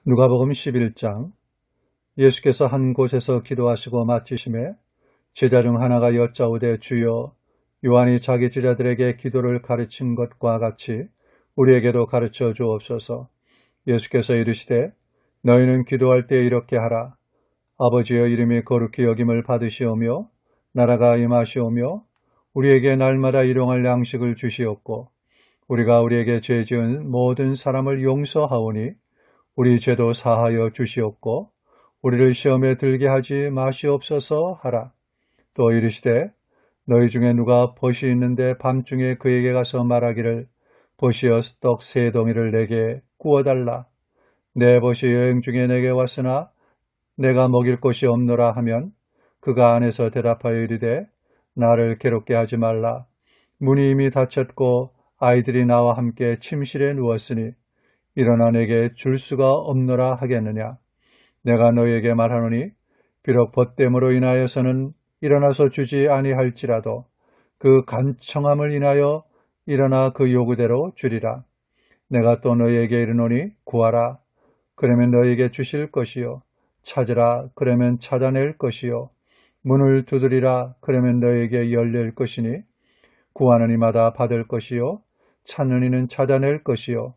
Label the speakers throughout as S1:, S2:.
S1: 누가복음 11장. 예수께서 한 곳에서 기도하시고 마치심에 제자 중 하나가 여짜오되 주여, 요한이 자기 제자들에게 기도를 가르친 것과 같이 우리에게도 가르쳐 주옵소서. 예수께서 이르시되 너희는 기도할 때 이렇게 하라. 아버지여, 이름이 거룩히 여김을 받으시오며 나라가 임하시오며 우리에게 날마다 일용할 양식을 주시옵고 우리가 우리에게 죄 지은 모든 사람을 용서하오니 우리 죄도 사하여 주시옵고 우리를 시험에 들게 하지 마시옵소서 하라. 또 이르시되 너희 중에 누가 벗이 있는데 밤중에 그에게 가서 말하기를 벗이여 떡 3덩이를 내게 구워달라. 내 벗이 여행 중에 내게 왔으나 내가 먹일 것이 없노라 하면 그가 안에서 대답하여 이르되 나를 괴롭게 하지 말라. 문이 이미 닫혔고 아이들이 나와 함께 침실에 누웠으니 일어나 내게 줄 수가 없노라 하겠느냐. 내가 너희에게 말하노니 비록 벗됨으로 인하여서는 일어나서 주지 아니할지라도 그 간청함을 인하여 일어나 그 요구대로 주리라. 내가 또 너희에게 이르노니 구하라. 그러면 너희에게 주실 것이요. 찾으라. 그러면 찾아낼 것이요. 문을 두드리라. 그러면 너희에게 열릴 것이니 구하는 이마다 받을 것이요. 찾는 이는 찾아낼 것이요.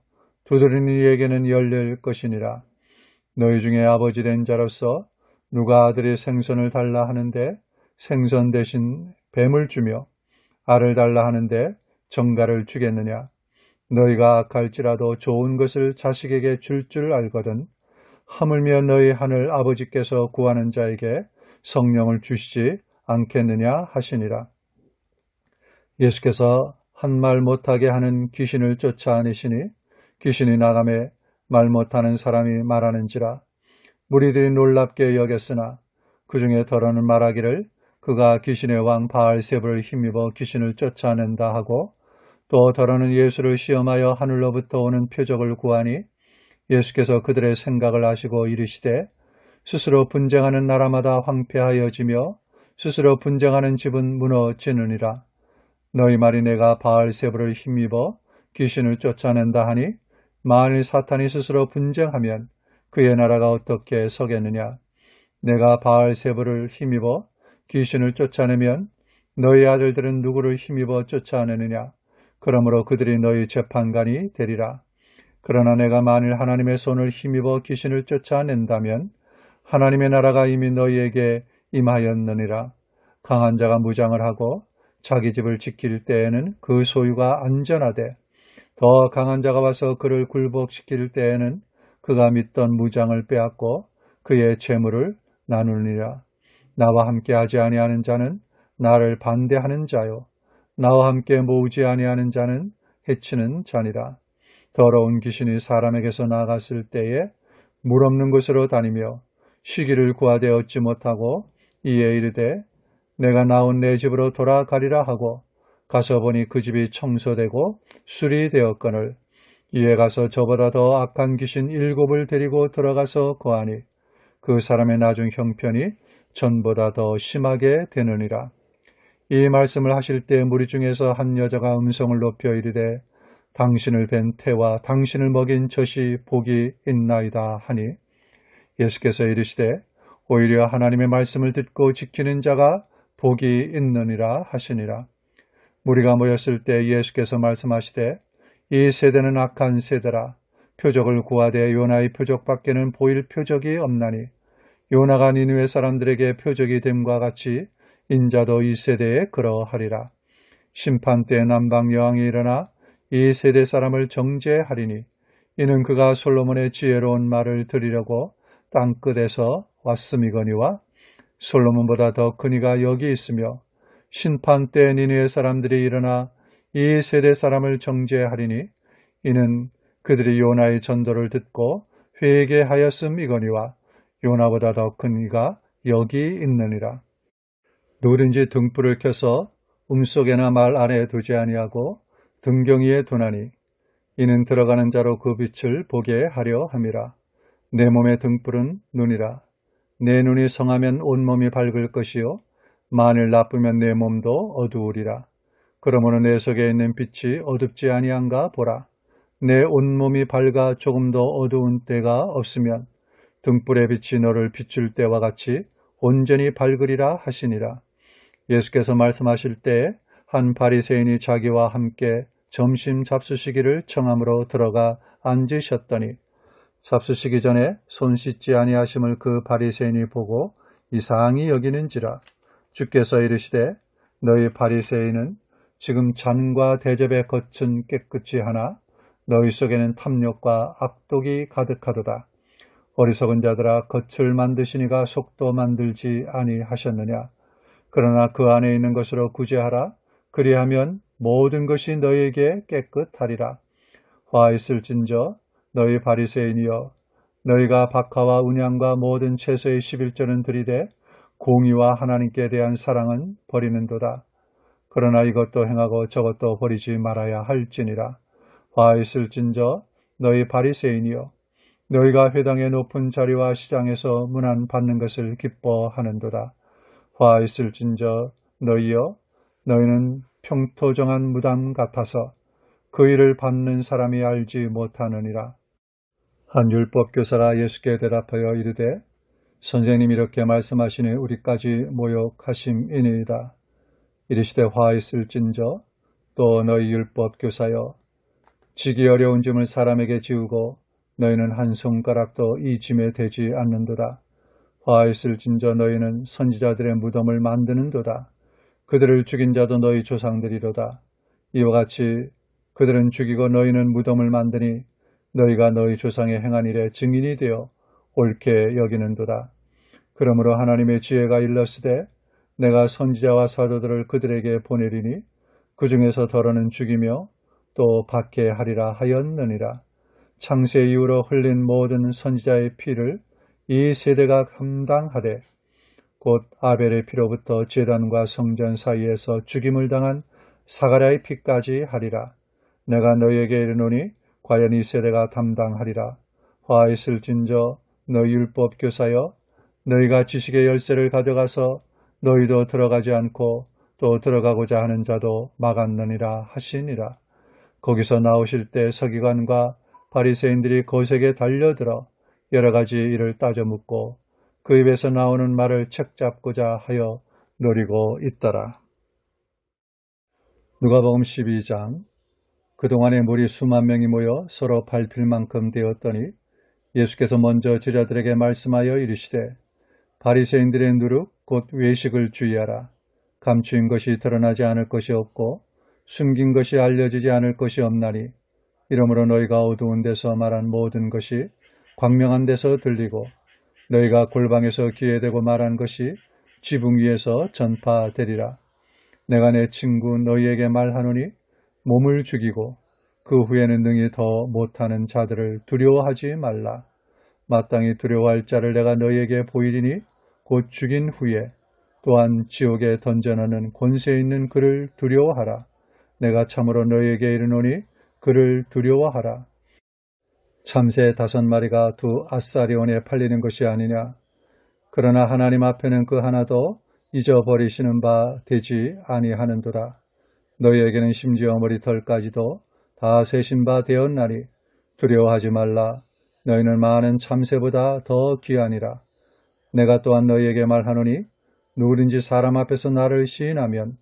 S1: 두드리는 이에게는 열릴 것이니라. 너희 중에 아버지 된 자로서 누가 아들이 생선을 달라 하는데 생선 대신 뱀을 주며 알을 달라 하는데 정갈을 주겠느냐. 너희가 악할지라도 좋은 것을 자식에게 줄 알거든 하물며 너희 하늘 아버지께서 구하는 자에게 성령을 주시지 않겠느냐 하시니라. 예수께서 한 말 못하게 하는 귀신을 쫓아내시니 귀신이 나가매 말 못하는 사람이 말하는지라. 무리들이 놀랍게 여겼으나 그 중에 더러는 말하기를 그가 귀신의 왕 바알세불을 힘입어 귀신을 쫓아낸다 하고, 또 더러는 예수를 시험하여 하늘로부터 오는 표적을 구하니 예수께서 그들의 생각을 아시고 이르시되 스스로 분쟁하는 나라마다 황폐하여지며 스스로 분쟁하는 집은 무너지느니라. 너희 말이 내가 바알세불을 힘입어 귀신을 쫓아낸다 하니 만일 사탄이 스스로 분쟁하면 그의 나라가 어떻게 서겠느냐. 내가 바알세불을 힘입어 귀신을 쫓아내면 너희 아들들은 누구를 힘입어 쫓아내느냐. 그러므로 그들이 너희 재판관이 되리라. 그러나 내가 만일 하나님의 손을 힘입어 귀신을 쫓아낸다면 하나님의 나라가 이미 너희에게 임하였느니라. 강한 자가 무장을 하고 자기 집을 지킬 때에는 그 소유가 안전하되 더 강한 자가 와서 그를 굴복시킬 때에는 그가 믿던 무장을 빼앗고 그의 재물을 나누니라. 나와 함께 하지 아니하는 자는 나를 반대하는 자요, 나와 함께 모으지 아니하는 자는 해치는 자니라. 더러운 귀신이 사람에게서 나갔을 때에 물 없는 곳으로 다니며 쉬기를 구하되 얻지 못하고 이에 이르되 내가 나온 내 집으로 돌아가리라 하고 가서 보니 그 집이 청소되고 수리되었거늘 이에 가서 저보다 더 악한 귀신 7을 데리고 들어가서 거하니 그 사람의 나중 형편이 전보다 더 심하게 되느니라. 이 말씀을 하실 때 무리 중에서 한 여자가 음성을 높여 이르되 당신을 뵌 태와 당신을 먹인 젖이 복이 있나이다 하니 예수께서 이르시되 오히려 하나님의 말씀을 듣고 지키는 자가 복이 있느니라 하시니라. 무리가 모였을 때 예수께서 말씀하시되 이 세대는 악한 세대라. 표적을 구하되 요나의 표적밖에는 보일 표적이 없나니 요나가 니느웨 사람들에게 표적이 됨과 같이 인자도 이 세대에 그러하리라. 심판 때 남방 여왕이 일어나 이 세대 사람을 정죄하리니 이는 그가 솔로몬의 지혜로운 말을 들으려고 땅끝에서 왔음이거니와 솔로몬보다 더 큰 이가 여기 있으며 심판 때 니느웨 사람들이 일어나 이 세대 사람을 정죄하리니 이는 그들이 요나의 전도를 듣고 회개하였음이거니와 요나보다 더 큰 이가 여기 있느니라. 누구든지 등불을 켜서 음속에나 말 안에 두지 아니하고 등경이에 두나니 이는 들어가는 자로 그 빛을 보게 하려 함이라. 내 몸의 등불은 눈이라. 내 눈이 성하면 온몸이 밝을 것이요 만일 나쁘면 내 몸도 어두우리라. 그러므로 내 속에 있는 빛이 어둡지 아니한가 보라. 내 온몸이 밝아 조금도 어두운 때가 없으면 등불의 빛이 너를 비출 때와 같이 온전히 밝으리라 하시니라. 예수께서 말씀하실 때 한 바리새인이 자기와 함께 점심 잡수시기를 청함으로 들어가 앉으셨더니 잡수시기 전에 손 씻지 아니하심을 그 바리새인이 보고 이상히 여기는지라. 주께서 이르시되 너희 바리새인은 지금 잔과 대접의 겉은 깨끗이 하나 너희 속에는 탐욕과 악독이 가득하도다. 어리석은 자들아, 겉을 만드시니가 속도 만들지 아니하셨느냐. 그러나 그 안에 있는 것으로 구제하라. 그리하면 모든 것이 너희에게 깨끗하리라. 화 있을진저 너희 바리새인이여, 너희가 박하와 운양과 모든 채소의 11조는 들이되 공의와 하나님께 대한 사랑은 버리는도다. 그러나 이것도 행하고 저것도 버리지 말아야 할지니라. 화 있을진저 너희 바리새인이여, 너희가 회당의 높은 자리와 시장에서 문안 받는 것을 기뻐하는도다. 화 있을진저 너희여, 너희는 평토정한 무당 같아서 그 일을 받는 사람이 알지 못하느니라. 한 율법교사가 예수께 대답하여 이르되 선생님이 이렇게 말씀하시니 우리까지 모욕하심이니이다. 이르시되 화 있을진저 또 너희 율법교사여, 지기 어려운 짐을 사람에게 지우고 너희는 한 손가락도 이 짐에 대지 않는도다. 화 있을진저 너희는 선지자들의 무덤을 만드는도다. 그들을 죽인 자도 너희 조상들이로다. 이와 같이 그들은 죽이고 너희는 무덤을 만드니 너희가 너희 조상의 행한 일에 증인이 되어 옳게 여기는도다. 그러므로 하나님의 지혜가 일렀으되 내가 선지자와 사도들을 그들에게 보내리니 그 중에서 더러는 죽이며 또 박해하리라 하였느니라. 창세 이후로 흘린 모든 선지자의 피를 이 세대가 감당하되 곧 아벨의 피로부터 제단과 성전 사이에서 죽임을 당한 사가랴의 피까지 하리라. 내가 너희에게 이르노니 과연 이 세대가 담당하리라. 화 있을진저 너희 율법 교사여, 너희가 지식의 열쇠를 가져가서 너희도 들어가지 않고 또 들어가고자 하는 자도 막았느니라 하시니라. 거기서 나오실 때 서기관과 바리새인들이 거색에 달려들어 여러 가지 일을 따져 묻고 그 입에서 나오는 말을 책잡고자 하여 노리고 있더라. 누가복음 12장. 그동안에 무리 수만 명이 모여 서로 밟힐 만큼 되었더니 예수께서 먼저 제자들에게 말씀하여 이르시되 바리새인들의 누룩 곧 외식을 주의하라. 감추인 것이 드러나지 않을 것이 없고 숨긴 것이 알려지지 않을 것이 없나니 이러므로 너희가 어두운 데서 말한 모든 것이 광명한 데서 들리고 너희가 골방에서 귀에 대고 말한 것이 지붕 위에서 전파되리라. 내가 내 친구 너희에게 말하노니 몸을 죽이고 그 후에는 능히 더 못하는 자들을 두려워하지 말라. 마땅히 두려워할 자를 내가 너희에게 보이리니 곧 죽인 후에 또한 지옥에 던져넣는 권세 있는 그를 두려워하라. 내가 참으로 너희에게 이르노니 그를 두려워하라. 참새 5마리가 두 아사리온에 팔리는 것이 아니냐. 그러나 하나님 앞에는 그 하나도 잊어버리시는 바 되지 아니하는도다. 너희에게는 심지어 머리털까지도 다 세신 바 되었나니 두려워하지 말라. 너희는 많은 참새보다 더 귀하니라. 내가 또한 너희에게 말하노니 누구든지 사람 앞에서 나를 시인하면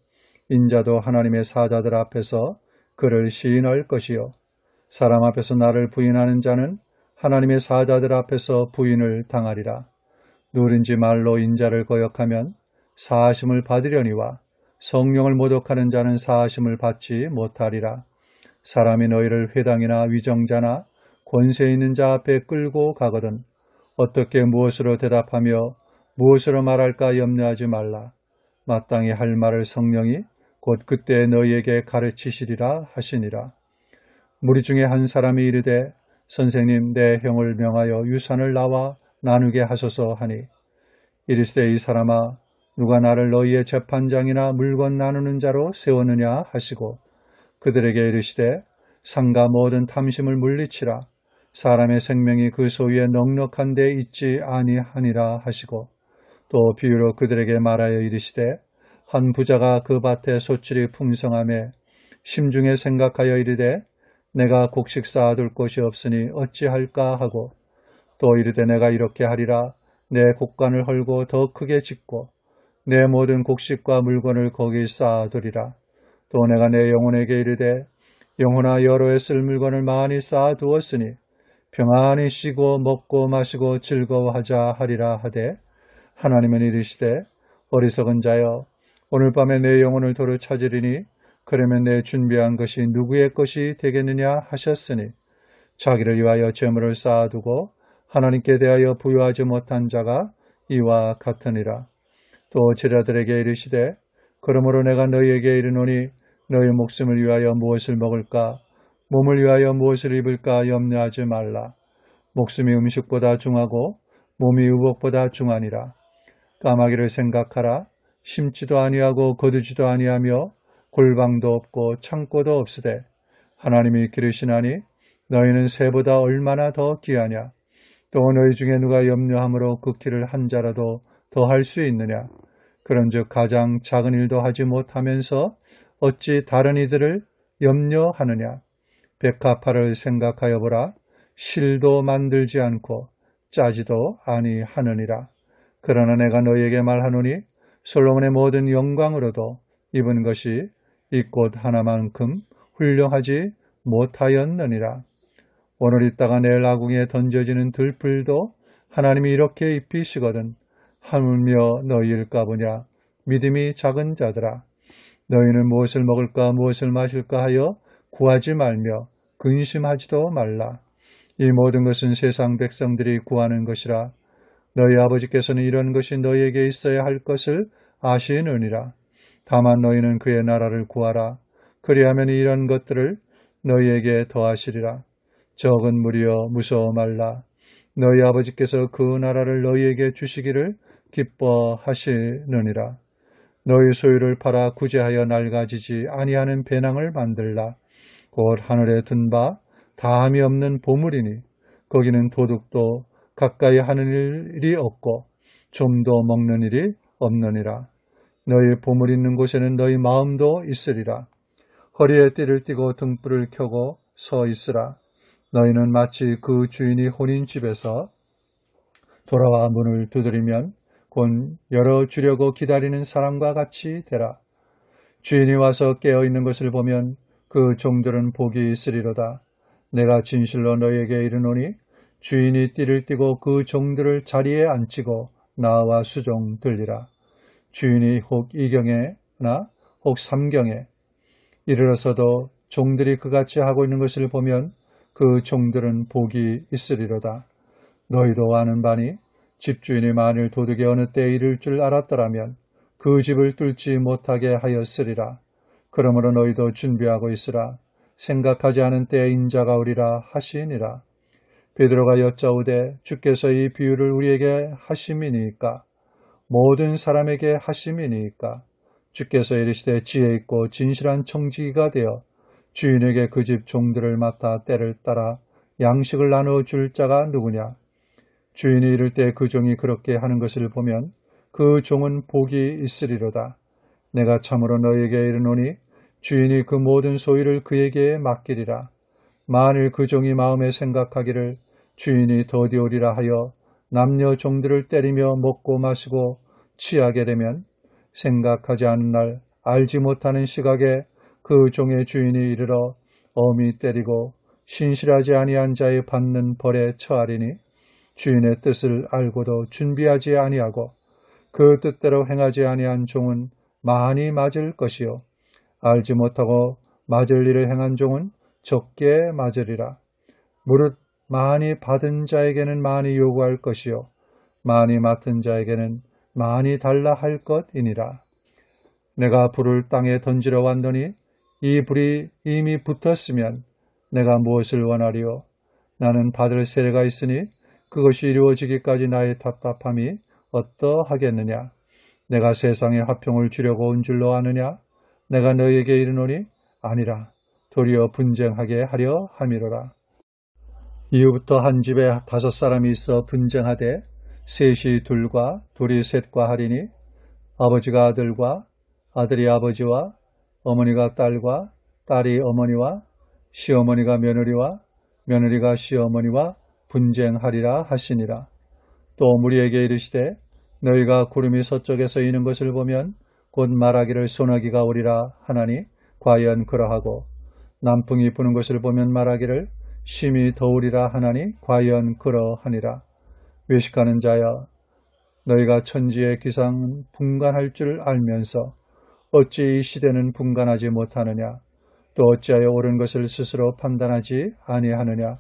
S1: 인자도 하나님의 사자들 앞에서 그를 시인할 것이요 사람 앞에서 나를 부인하는 자는 하나님의 사자들 앞에서 부인을 당하리라. 누구든지 말로 인자를 거역하면 사하심을 받으려니와 성령을 모독하는 자는 사하심을 받지 못하리라. 사람이 너희를 회당이나 위정자나 권세 있는 자 앞에 끌고 가거든 어떻게 무엇으로 대답하며 무엇으로 말할까 염려하지 말라. 마땅히 할 말을 성령이 곧 그때 너희에게 가르치시리라 하시니라. 무리 중에 한 사람이 이르되 선생님, 내 형을 명하여 유산을 나와 나누게 하소서 하니 이르시되 이 사람아, 누가 나를 너희의 재판장이나 물건 나누는 자로 세웠느냐 하시고 그들에게 이르시되 상가 모든 탐심을 물리치라. 사람의 생명이 그 소유에 넉넉한 데 있지 아니하니라 하시고 또 비유로 그들에게 말하여 이르시되 한 부자가 그 밭에 소출이 풍성함에 심중에 생각하여 이르되 내가 곡식 쌓아둘 곳이 없으니 어찌할까 하고 또 이르되 내가 이렇게 하리라. 내 곡간을 헐고 더 크게 짓고 내 모든 곡식과 물건을 거기 쌓아두리라. 또 내가 내 영혼에게 이르되 영혼아 여로에 쓸 물건을 많이 쌓아두었으니 평안히 쉬고 먹고 마시고 즐거워하자 하리라 하되 하나님은 이르시되 어리석은 자여 오늘 밤에 내 영혼을 도로 찾으리니 그러면 내 준비한 것이 누구의 것이 되겠느냐 하셨으니 자기를 위하여 재물을 쌓아두고 하나님께 대하여 부유하지 못한 자가 이와 같으니라. 또 제자들에게 이르시되 그러므로 내가 너희에게 이르노니 너희 목숨을 위하여 무엇을 먹을까 몸을 위하여 무엇을 입을까 염려하지 말라. 목숨이 음식보다 중하고 몸이 의복보다 중하니라. 까마귀를 생각하라. 심지도 아니하고 거두지도 아니하며 골방도 없고 창고도 없으되 하나님이 기르시나니 너희는 새보다 얼마나 더 귀하냐. 또 너희 중에 누가 염려함으로 그 길을 한 자라도 더 할 수 있느냐. 그런즉 가장 작은 일도 하지 못하면서 어찌 다른 이들을 염려하느냐. 백합화를 생각하여 보라. 실도 만들지 않고 짜지도 아니하느니라. 그러나 내가 너희에게 말하노니 솔로몬의 모든 영광으로도 입은 것이 이 꽃 하나만큼 훌륭하지 못하였느니라. 오늘 있다가 내일 아궁이에 던져지는 들풀도 하나님이 이렇게 입히시거든 하물며 너희일까 보냐. 믿음이 작은 자들아. 너희는 무엇을 먹을까 무엇을 마실까 하여 구하지 말며 근심하지도 말라. 이 모든 것은 세상 백성들이 구하는 것이라. 너희 아버지께서는 이런 것이 너희에게 있어야 할 것을 아시느니라. 다만 너희는 그의 나라를 구하라. 그리하면 이런 것들을 너희에게 더하시리라. 적은 무리여 무서워 말라. 너희 아버지께서 그 나라를 너희에게 주시기를 기뻐하시느니라. 너희 소유를 팔아 구제하여 낡아지지 아니하는 배낭을 만들라. 곧 하늘에 든 바 다함이 없는 보물이니 거기는 도둑도 가까이 하는 일이 없고 좀도 먹는 일이 없느니라. 너희 보물 있는 곳에는 너희 마음도 있으리라. 허리에 띠를 띠고 등불을 켜고 서 있으라. 너희는 마치 그 주인이 혼인 집에서 돌아와 문을 두드리면 곧 열어주려고 기다리는 사람과 같이 되라. 주인이 와서 깨어있는 것을 보면 그 종들은 복이 있으리로다. 내가 진실로 너희에게 이르노니 주인이 띠를 띠고 그 종들을 자리에 앉히고 나와 수종 들리라. 주인이 혹 2경에나 혹 3경에 이르러서도 종들이 그같이 하고 있는 것을 보면 그 종들은 복이 있으리로다. 너희도 아는 바니 집주인이 만일 도둑이 어느 때에 이를 줄 알았더라면 그 집을 뚫지 못하게 하였으리라. 그러므로 너희도 준비하고 있으라. 생각하지 않은 때에 인자가 오리라 하시니라. 베드로가 여짜오되 주께서 이 비유를 우리에게 하심이니까 모든 사람에게 하심이니까 주께서 이르시되 지혜 있고 진실한 청지기가 되어 주인에게 그 집 종들을 맡아 때를 따라 양식을 나누어 줄 자가 누구냐. 주인이 이를 때 그 종이 그렇게 하는 것을 보면 그 종은 복이 있으리로다. 내가 참으로 너희에게 이르노니 주인이 그 모든 소유를 그에게 맡기리라. 만일 그 종이 마음에 생각하기를 주인이 더디오리라 하여 남녀 종들을 때리며 먹고 마시고 취하게 되면 생각하지 않은 날 알지 못하는 시각에 그 종의 주인이 이르러 엄히 때리고 신실하지 아니한 자의 받는 벌에 처하리니 주인의 뜻을 알고도 준비하지 아니하고 그 뜻대로 행하지 아니한 종은 많이 맞을 것이요 알지 못하고 맞을 일을 행한 종은 적게 맞으리라. 무릇 많이 받은 자에게는 많이 요구할 것이요 많이 맡은 자에게는 많이 달라 할 것이니라. 내가 불을 땅에 던지러 왔더니 이 불이 이미 붙었으면 내가 무엇을 원하리요. 나는 받을 세례가 있으니 그것이 이루어지기까지 나의 답답함이 어떠하겠느냐. 내가 세상에 화평을 주려고 온 줄로 아느냐. 내가 너희에게 이르노니 아니라 도리어 분쟁하게 하려 함이로라. 이후부터 한 집에 5사람이 있어 분쟁하되 셋이 둘과 둘이 셋과 하리니 아버지가 아들과 아들이 아버지와 어머니가 딸과 딸이 어머니와 시어머니가 며느리와 며느리가 시어머니와 분쟁하리라 하시니라. 또 무리에게 이르시되 너희가 구름이 서쪽에서 이는 것을 보면 곧 말하기를 소나기가 오리라 하나니 과연 그러하고 남풍이 부는 것을 보면 말하기를 심히 더우리라 하나니 과연 그러하니라. 외식하는 자여, 너희가 천지의 기상은 분간할 줄 알면서 어찌 이 시대는 분간하지 못하느냐? 또 어찌하여 옳은 것을 스스로 판단하지 아니하느냐?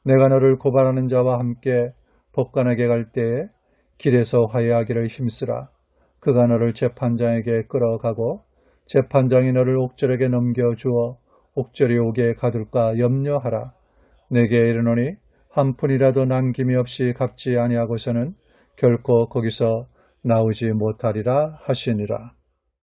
S1: 내가 너를 고발하는 자와 함께 법관에게 갈 때에 길에서 화해하기를 힘쓰라. 그가 너를 재판장에게 끌어가고 재판장이 너를 옥절에게 넘겨주어 옥절이 오게 가둘까 염려하라. 내게 이르노니 한 푼이라도 남김이 없이 갚지 아니하고서는 결코 거기서 나오지 못하리라 하시니라.